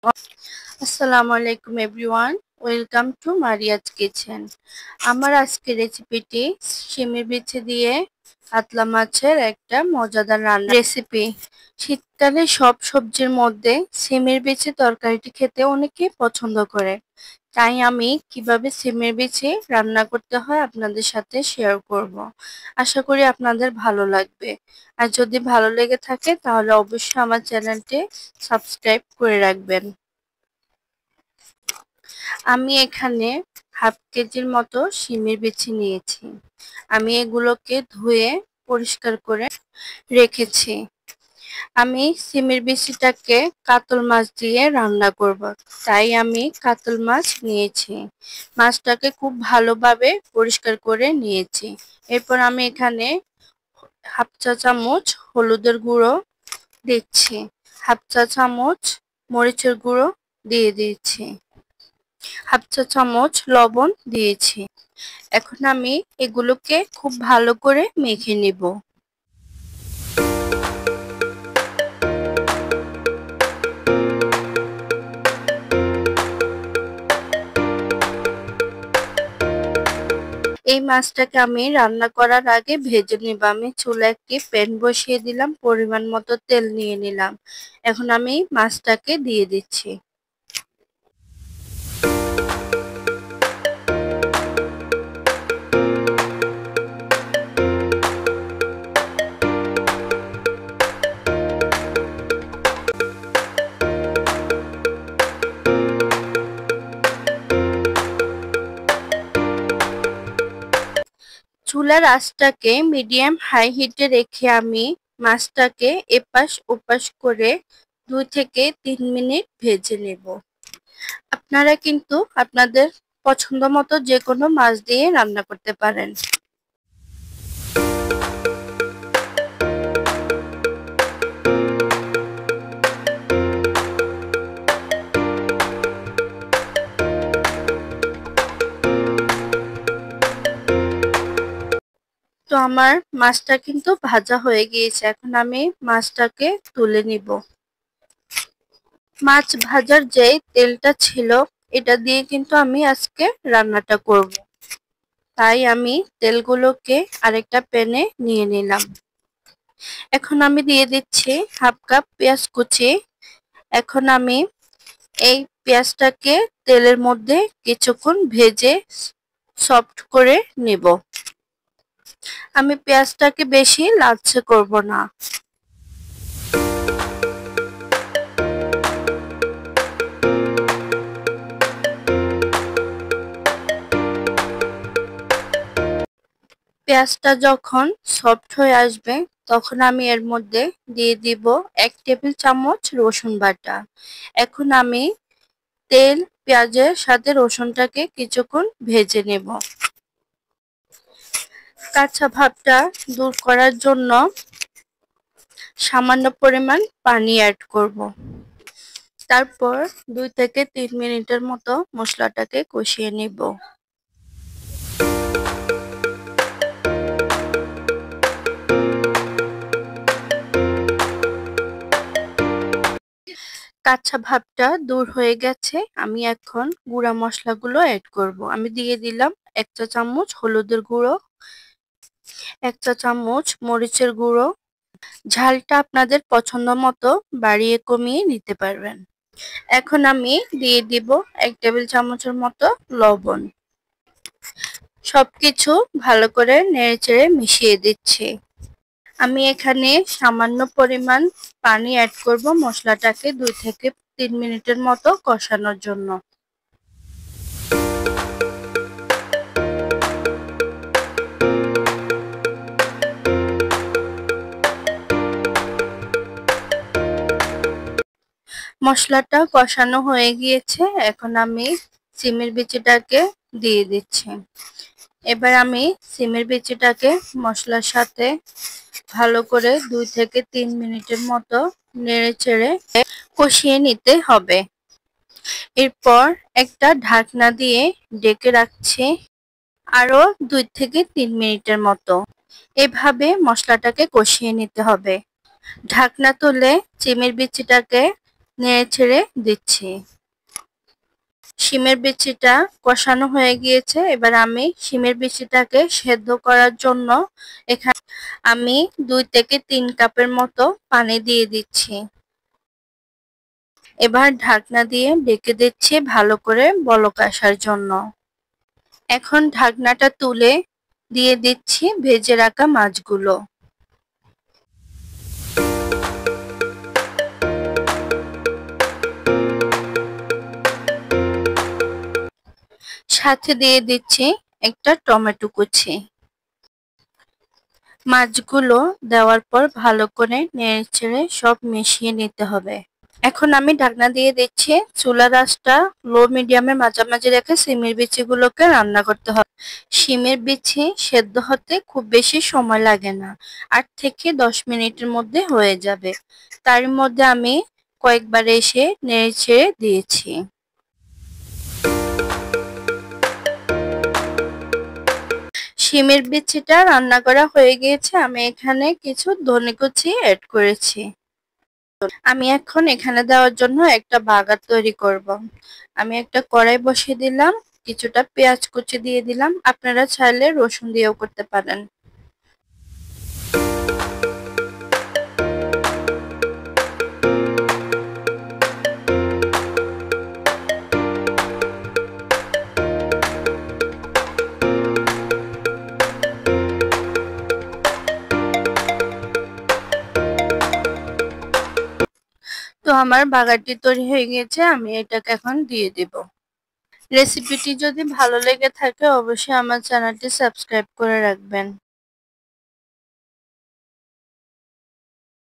আসসালামু আলাইকুম everyone, welcome to Mariya's kitchen. আমার আজকের রেসিপিটি শিমের বিচি দিয়ে কাতলা মাছের একটা মজাদার রান্না রেসিপি। শীতকালে সব সবজির মধ্যে শিমের বিচি তরকারিটি খেতে অনেকেই পছন্দ করে, তাই আমি কিভাবে শিমের বিচি রান্না করতে হয় আপনাদের সাথে শেয়ার করব। আশা করি আপনাদের ভালো লাগবে। আর যদি ভালো লেগে থাকে তাহলে অবশ্যই আমার চ্যানেলটি সাবস্ক্রাইব করে রাখবেন। আমি এখানে হাফ কেজির মতো শিমের বিচি নিয়েছি। আমি এগুলোকে ধুয়ে পরিষ্কার করে রেখেছি। আমি শিমের বিচিটাকে কাতল মাছ দিয়ে রান্না করব, তাই আমি কাতল মাছ নিয়েছি। মাছটাকে খুব ভালোভাবে পরিষ্কার করে নিয়েছি। এরপর আমি এখানে হাফ চা চামচ হলুদের গুঁড়ো দিচ্ছি, হাফ চা চামচ মরিচের গুঁড়ো দিয়ে দিচ্ছি, হাফ চা চামচ লবণ দিয়েছি। এখন আমি এগুলোকে খুব ভালো করে মেখে নিব। এই মাছটাকে আমি রান্না করার আগে ভেজে নিব। আমি চুলায় একটি প্যান বসিয়ে দিলাম, পরিমাণ মতো তেল নিয়ে নিলাম। এখন আমি মাছটাকে দিয়ে দিচ্ছি। চুলার আঁচটাকে মিডিয়াম হাই হিটে রেখে আমি মাছটাকে এপাশ ওপাশ করে 2 থেকে 3 মিনিট ভেজে নেব। আপনারা কিন্তু আপনাদের পছন্দ মতো যে কোনো মাছ দিয়ে রান্না করতে পারেন। তো আমার মাছটা কিন্তু ভাজা হয়ে গিয়েছে। এখন আমি মাছটাকে তুলে নিব। মাছ ভাজার যে তেলটা ছিল এটা দিয়ে কিন্তু আমি আজকে রান্নাটা করব, তাই আমি তেলগুলোকে আরেকটা প্যানে নিয়ে নিলাম। এখন আমি দিয়ে দিচ্ছি হাফ কাপ পেঁয়াজ কুচি। এখন আমি এই পেঁয়াজটাকে তেলের মধ্যে কিছুক্ষণ ভেজে সফট করে নেব। আমি পেঁয়াজটাকে বেশি লালচে করব না। পেঁয়াজটা যখন সফট হয়ে আসবে তখন আমি এর মধ্যে দিয়ে দিব 1 টেবিল চামচ রসুন বাটা। এখন আমি তেল পেঁয়াজের সাথে রসুনটাকে কিছুক্ষণ ভেজে নেব। কাঁচা ভাবটা দূর করার জন্য সামান্য পরিমাণ পানি অ্যাড করব। তারপর 2 থেকে 3 মিনিটের মতো মশলাটাকে কষিয়ে নেব। কাঁচা ভাবটা দূর হয়ে গেছে। আমি এখন গুঁড়া মশলাগুলো অ্যাড করব। আমি দিয়ে দিলাম 1 চা চামচ হলুদের গুঁড়ো, 1 চা চামচ মরিচের গুঁড়ো। ঝালটা আপনাদের পছন্দ মতো বাড়িয়ে কমিয়ে নিতে পারবেন। এখন আমি দিয়ে দিব 1 টেবিল চামচের মতো লবণ। সবকিছু ভালো করে নেড়েচেড়ে মিশিয়ে দিচ্ছি। আমি এখানে সামান্য পরিমাণ পানি অ্যাড করব মশলাটাকে 2 থেকে 3 মিনিটের মতো কষানোর জন্য। মশলাটা কষানো হয়ে গিয়েছে। এখন আমি শিমের বিচিটাকে দিয়ে দিচ্ছি। এবার আমি শিমের বিচিটাকে মশলার সাথে ভালো করে 2 থেকে 3 মিনিটের মতো নেড়েচেড়ে কষিয়ে নিতে হবে। এরপর একটা ঢাকনা দিয়ে ঢেকে রাখছি আরো 2 থেকে 3 মিনিটের মতো। এভাবে মশলাটাকে কষিয়ে নিতে হবে। ঢাকনা তুলে শিমের বিচিটাকে নেড়ে ছেড়ে দিচ্ছি। শিমের বিচিটা কষানো হয়ে গিয়েছে। এবার আমি শিমের বিচিটাকে সেদ্ধ করার জন্য এখানে আমি 2 থেকে 3 কাপের মতো পানি দিয়ে দিচ্ছি। এবার ঢাকনা দিয়ে ঢেকে দিচ্ছি ভালো করে বলক আসার জন্য। এখন ঢাকনাটা তুলে দিয়ে দিচ্ছি ভেজে রাখা মাছগুলো। সাথে দিয়ে দিচ্ছি একটা টমেটো কুচি। মাছগুলো দেওয়ার পর ভালো করে নেড়েচেড়ে সব মিশিয়ে নিতে হবে। এখন আমি ঢাকনা দিয়ে দিচ্ছি। চুলার আঁচটা লো মিডিয়ামের মাঝামাঝি রেখে সিমের বিচিগুলোকে রান্না করতে হবে। শিমের বিচি সেদ্ধ হতে খুব বেশি সময় লাগে না, 8 থেকে 10 মিনিটের মধ্যে হয়ে যাবে। তার মধ্যে আমি কয়েকবার এসে নেড়েচেড়ে দিয়েছি। শিমের বিচিটা রান্না করা হয়ে গিয়েছে। আমি এখানে কিছু ধনে কুচি অ্যাড করেছি। আমি এখন এখানে দেওয়ার জন্য একটা বাগার তৈরি করব। আমি একটা কড়াই বসিয়ে দিলাম, কিছুটা পেঁয়াজ কুচি দিয়ে দিলাম। আপনারা চাইলে রসুন দিয়েও করতে পারেন। তো আমার বাগারটি তৈরি হয়ে গিয়েছে, আমি এটাকে এখন দিয়ে দিব। রেসিপিটি যদি ভালো লেগে থাকে অবশ্যই আমার চ্যানেলটি সাবস্ক্রাইব করে রাখবেন।